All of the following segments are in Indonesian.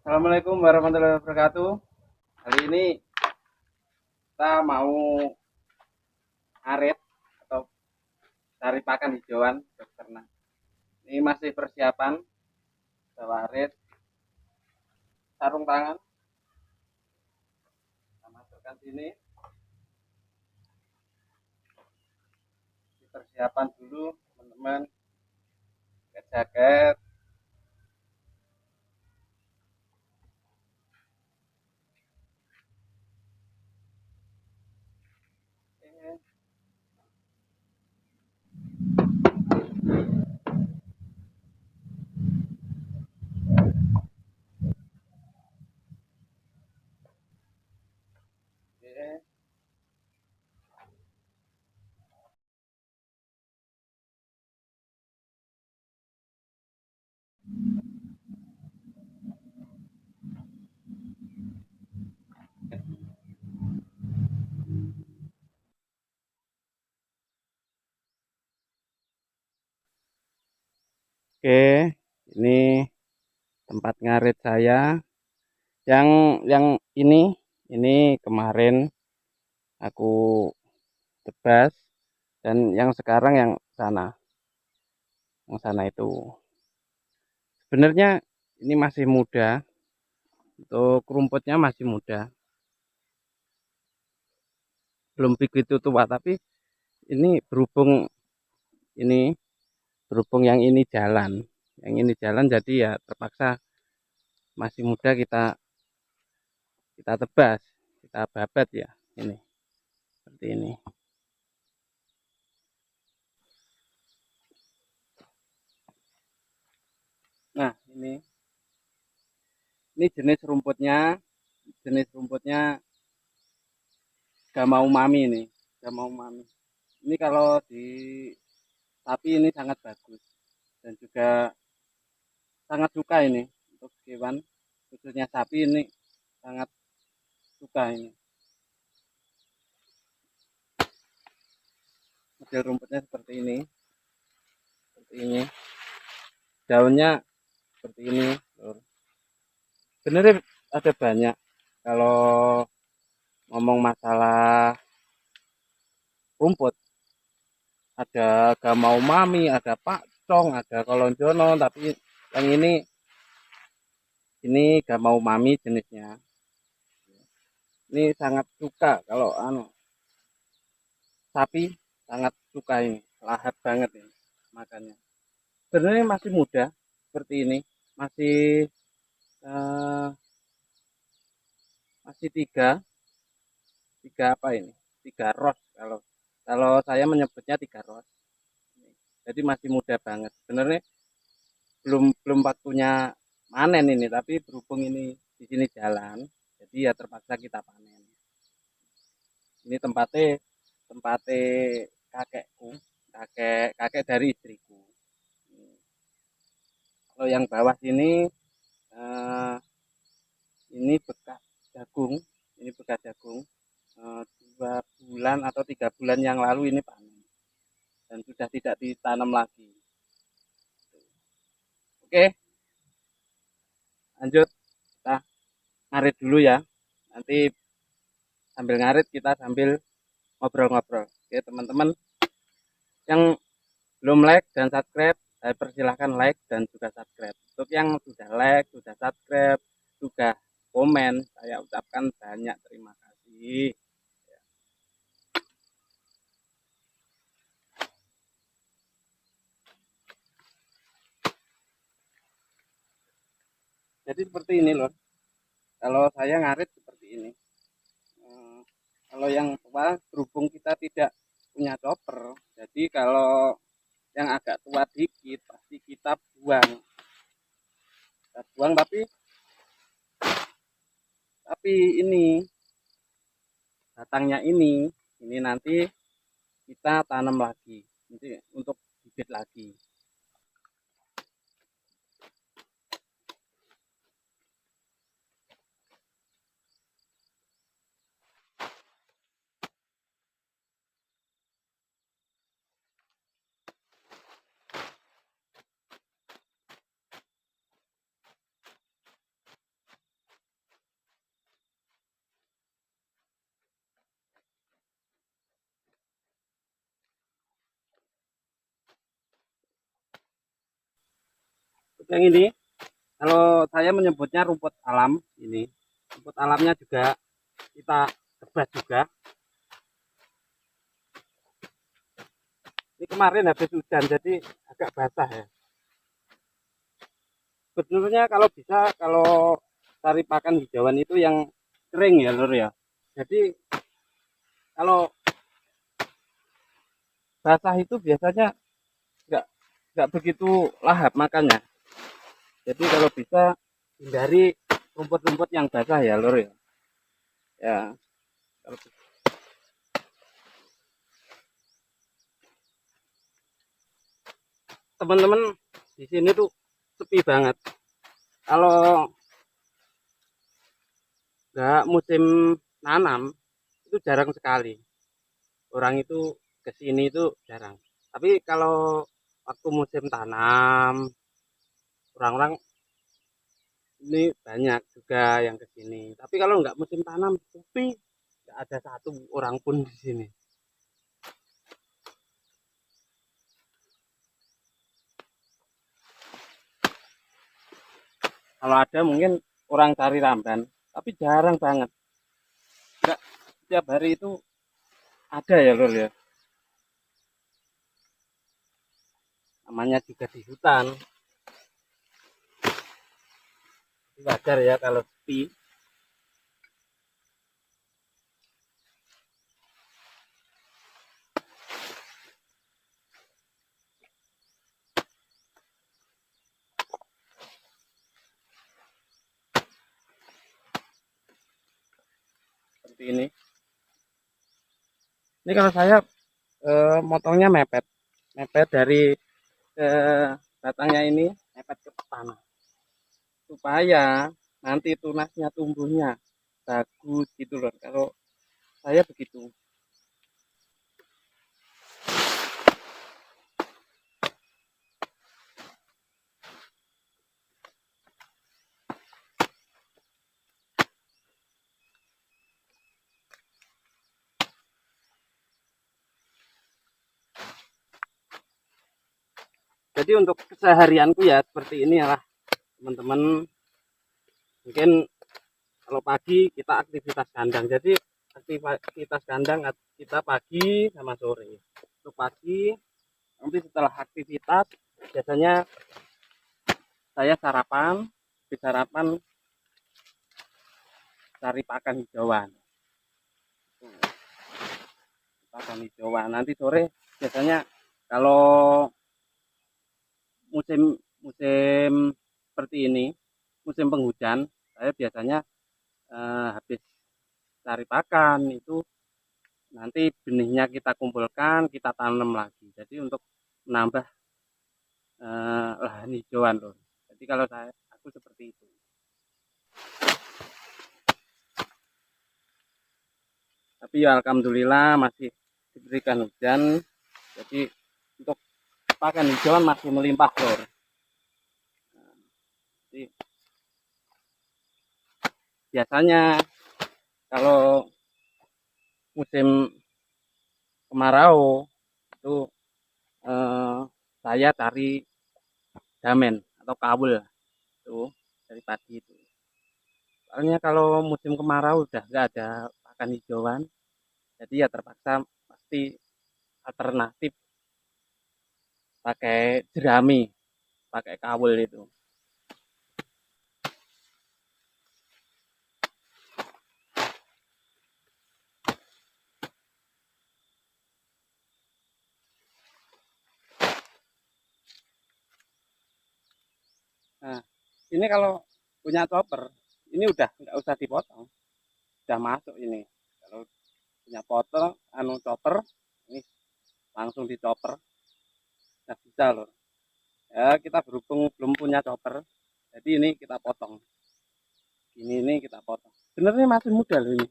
Assalamualaikum warahmatullahi wabarakatuh. Hari ini kita mau arit atau cari pakan hijauan buat ternak. Ini masih persiapan bawa arit, sarung tangan, kita masukkan sini. Persiapan dulu teman-teman, jaket, Oke. Oke, ini tempat ngarit saya. Yang ini kemarin aku tebas, dan yang sekarang yang sana itu. Sebenarnya ini masih muda, untuk rumputnya masih muda, belum begitu tua, tapi ini ini berhubung yang ini jalan jadi ya terpaksa masih muda kita kita tebas, kita babat ya, ini seperti ini. Nah, ini jenis rumputnya gamau mami. Ini kalau di sapi ini sangat bagus, dan juga sangat suka ini untuk hewan, khususnya sapi ini sangat suka ini. Model rumputnya seperti ini, daunnya seperti ini. Sebenarnya ada banyak, kalau ngomong masalah rumput, ada gamau mami, ada pakcong, ada kolonjono, tapi yang ini gamau mami jenisnya. Ini sangat suka, kalau sapi sangat suka ini, lahap banget ini makannya. Sebenarnya masih muda seperti ini, masih eh, masih tiga apa ini, tiga ros, kalau kalau saya menyebutnya tiga ros. Jadi masih muda banget. Sebenarnya belum belum waktunya panen ini, tapi berhubung ini di sini jalan, jadi ya terpaksa kita panen. Ini tempatnya tempatnya kakekku, kakek kakek dari istriku. Kalau yang bawah sini eh, ini bekas jagung, ini bekas jagung. 2 bulan atau 3 bulan yang lalu ini panen, dan sudah tidak ditanam lagi. Oke, lanjut, kita ngarit dulu ya. Nanti sambil ngarit kita sambil ngobrol-ngobrol. Oke teman-teman, yang belum like dan subscribe, saya persilahkan like dan juga subscribe. Untuk yang sudah like, sudah subscribe, sudah komen, saya ucapkan banyak terima kasih. Jadi seperti ini loh, kalau saya ngarit seperti ini. Eh, Kalau yang tua, berhubung kita tidak punya chopper, jadi kalau yang agak tua dikit pasti kita buang, tapi ini batangnya ini nanti kita tanam lagi, nanti untuk bibit lagi. yang ini kalau saya menyebutnya rumput alam. Ini rumput alamnya juga kita tebas juga. Ini kemarin habis hujan jadi agak basah ya. Sebetulnya kalau bisa, kalau cari pakan hijauan itu yang kering ya lur ya. Jadi kalau basah itu biasanya nggak nggak begitu lahap makannya. Jadi kalau bisa hindari rumput-rumput yang basah ya lur ya. Ya, kalau teman-teman di sini tuh sepi banget. Kalau nggak musim nanam itu jarang sekali. Orang itu ke sini itu jarang. Tapi kalau waktu musim tanam, orang-orang ini banyak juga yang ke sini. Tapi kalau nggak musim tanam, sepi. Nggak ada satu orang pun di sini. Kalau ada mungkin orang cari ramban, tapi jarang banget. Nggak setiap hari itu ada ya lor ya. Namanya juga di hutan. Wajar ya kalau sepi. Seperti ini. Ini kalau saya motongnya mepet. Mepet dari batangnya ini, mepet ke tanah. Supaya nanti tunasnya tumbuhnya bagus gitu loh. Kalau saya begitu. Jadi untuk keseharianku ya seperti ini ya teman-teman. Mungkin kalau pagi kita aktivitas kandang. Jadi aktivitas kandang kita pagi sama sore. Untuk pagi nanti setelah aktivitas biasanya saya sarapan, di sarapan cari pakan hijauan. Pakan hijauan. Nanti sore biasanya kalau musim musim seperti ini, musim penghujan, saya biasanya habis cari pakan itu nanti benihnya kita kumpulkan, kita tanam lagi. Jadi untuk menambah lahan hijauan loh. Jadi kalau aku seperti itu. Tapi ya alhamdulillah masih diberikan hujan. Jadi untuk pakan hijauan masih melimpah lor. Jadi biasanya kalau musim kemarau itu eh, saya cari damen atau kawul itu dari padi itu. Soalnya kalau musim kemarau udah nggak ada pakan hijauan, jadi ya terpaksa pasti alternatif pakai jerami, pakai kawul itu. Nah, ini kalau punya chopper, ini udah nggak usah dipotong, udah masuk ini. Kalau punya potong, chopper, ini langsung dicoper, nggak bisa loh. Ya kita berhubung belum punya chopper, jadi ini kita potong. Ini kita potong. Sebenarnya masih muda loh ini.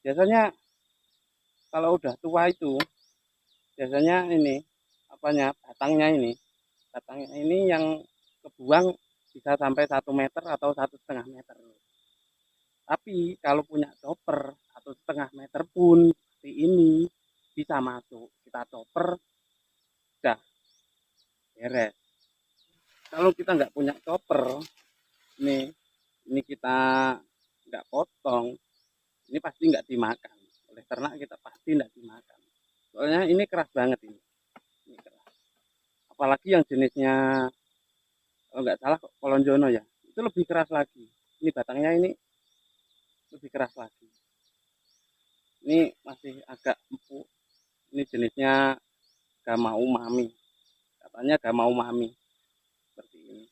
Biasanya kalau udah tua itu, biasanya ini apanya batangnya ini yang kebuang bisa sampai 1 meter atau 1,5 meter. Tapi kalau punya chopper 1,5 meter pun seperti ini bisa masuk. Kita chopper udah beres. kalau kita nggak punya chopper, nih ini kita nggak potong, ini pasti nggak dimakan oleh ternak, kita pasti nggak dimakan. Soalnya ini keras banget ini keras. Apalagi yang jenisnya, kalau nggak salah kolonjono ya, itu lebih keras lagi. Ini batangnya ini lebih keras lagi. Ini masih agak empuk. Ini jenisnya gama umami. Katanya gama umami seperti ini.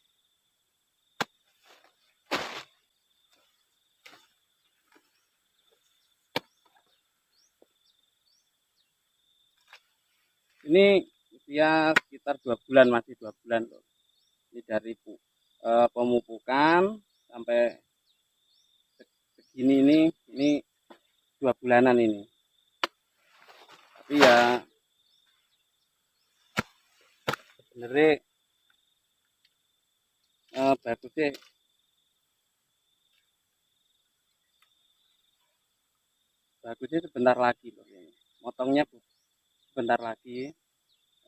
Ini usia sekitar 2 bulan, masih 2 bulan loh. Ini dari pemupukan sampai segini ini 2 bulanan ini. Tapi ya sebenarnya bagus sih. Bagusnya sebentar lagi loh. Motongnya sebentar lagi.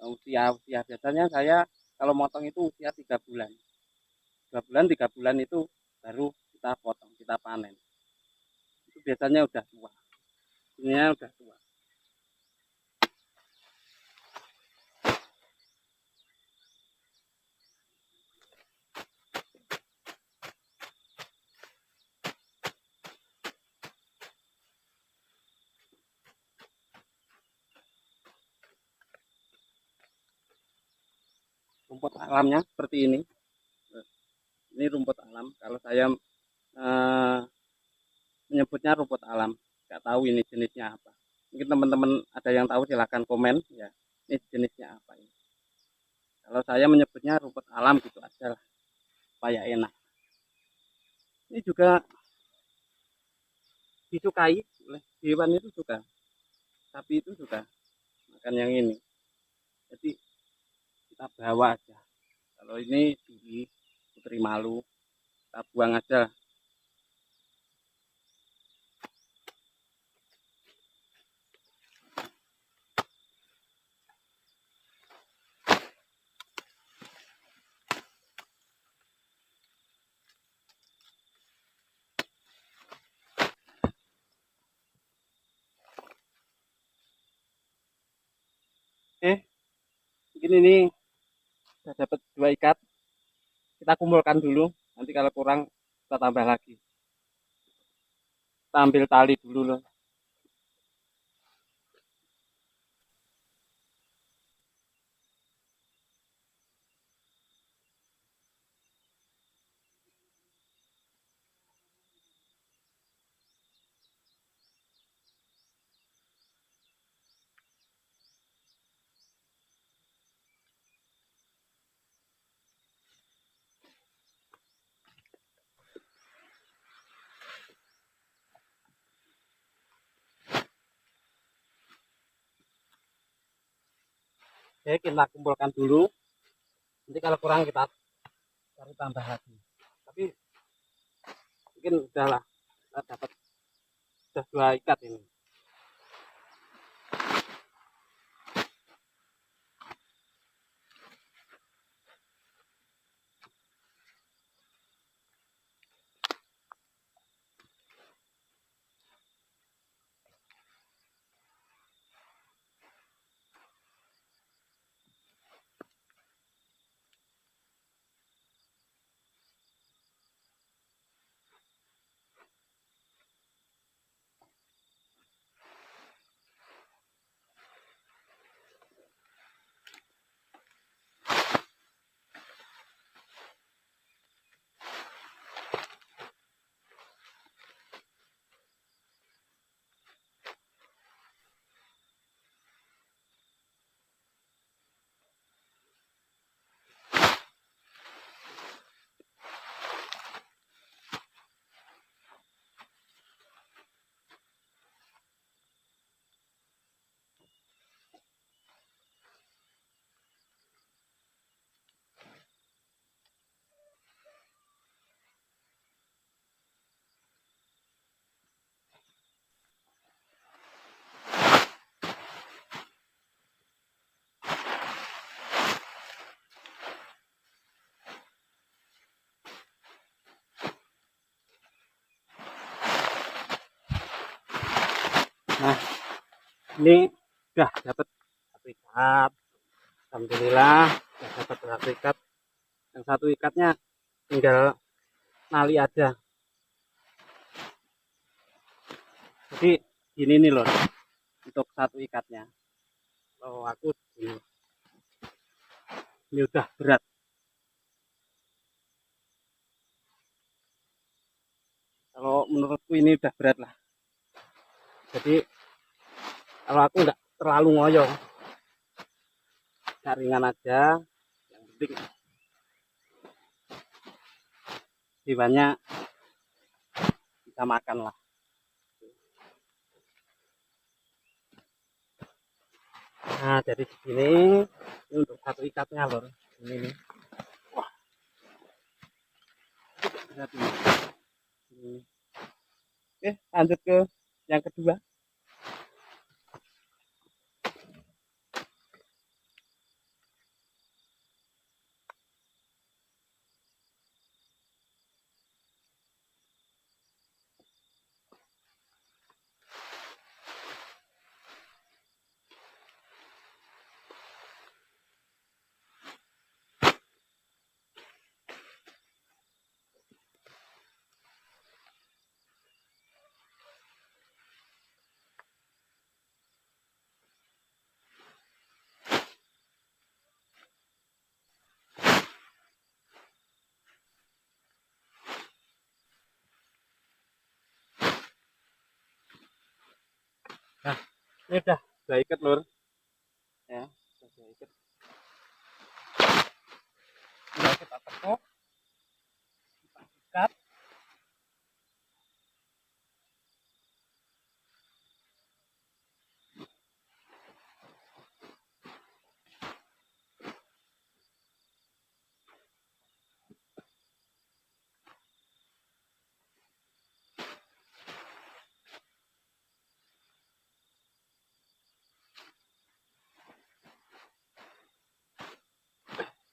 Usia biasanya saya kalau motong itu usia 3 bulan. 2 bulan, 3 bulan itu baru kita potong, kita panen. Itu biasanya udah tua. Ini udah tua. Rumput alamnya seperti ini. Ini rumput alam. Kalau saya menyebutnya rumput alam, nggak tahu ini jenisnya apa. Mungkin teman-teman ada yang tahu silahkan komen ya. Ini jenisnya apa ini? Kalau saya menyebutnya rumput alam gitu aja lah, supaya enak. Ini juga disukai oleh hewan, itu juga sapi itu juga makan yang ini. Jadi kita bawa aja. Kalau ini duri putri malu, kita buang aja. Mungkin ini sudah dapat 2 ikat, kita kumpulkan dulu, nanti kalau kurang kita tambah lagi. Kita ambil tali dulu loh. Oke, kita kumpulkan dulu, nanti kalau kurang kita cari tambah lagi. Tapi mungkin udahlah, kita dapat sudah 2 ikat ini. Ini udah dapat satu ikat, alhamdulillah udah dapat satu ikat. Yang satu ikatnya tinggal nali aja. Jadi gini nih loh untuk satu ikatnya. Kalau aku ini udah berat. Kalau menurutku ini udah berat lah. Jadi kalau aku nggak terlalu ngoyo, nggak ringan aja. Yang penting hewannya bisa makan lah. Nah jadi segini ini untuk satu ikatnya lor. Ini nih. Wah berat ini. Oke lanjut ke yang kedua. Nah ini udah ikat lor. Ya udah ikat. Udah kita tekuk, kita ikat.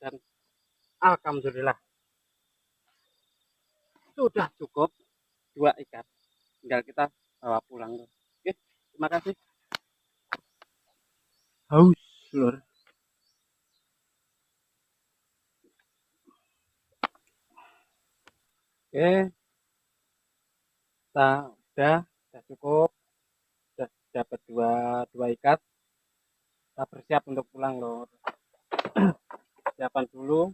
Dan alhamdulillah sudah cukup dua ikat. Tinggal kita bawa pulang. Oke, terima kasih. Haus, lur. Oke, kita udah cukup. Sudah dapat dua ikat. Kita bersiap untuk pulang, lur. Siapan dulu.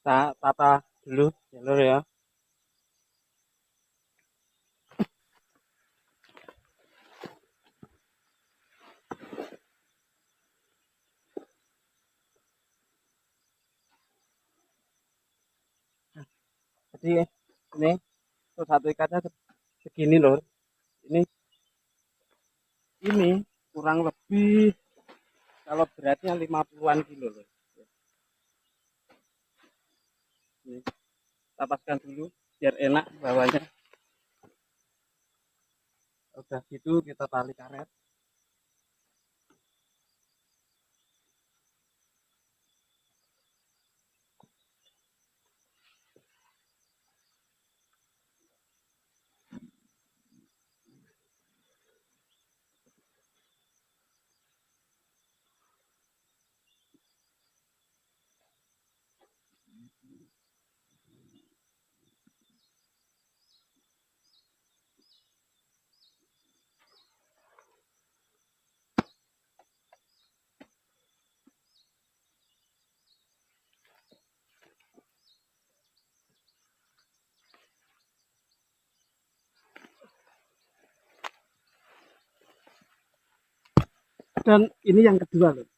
Kita tata dulu, ya, lur ya. Jadi ini tuh satu ikatnya segini, lur. Ini kurang lebih kalau beratnya 50-an kilo, lur. Ini kita paskan dulu biar enak bawahnya. Udah gitu kita tali karet. Dan ini yang kedua, loh.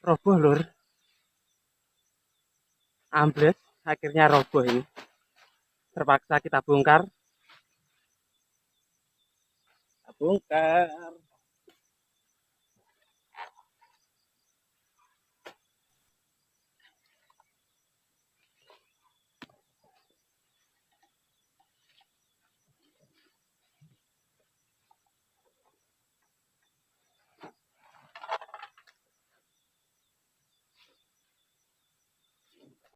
roboh lur, ambles, akhirnya roboh ini. Terpaksa kita bongkar.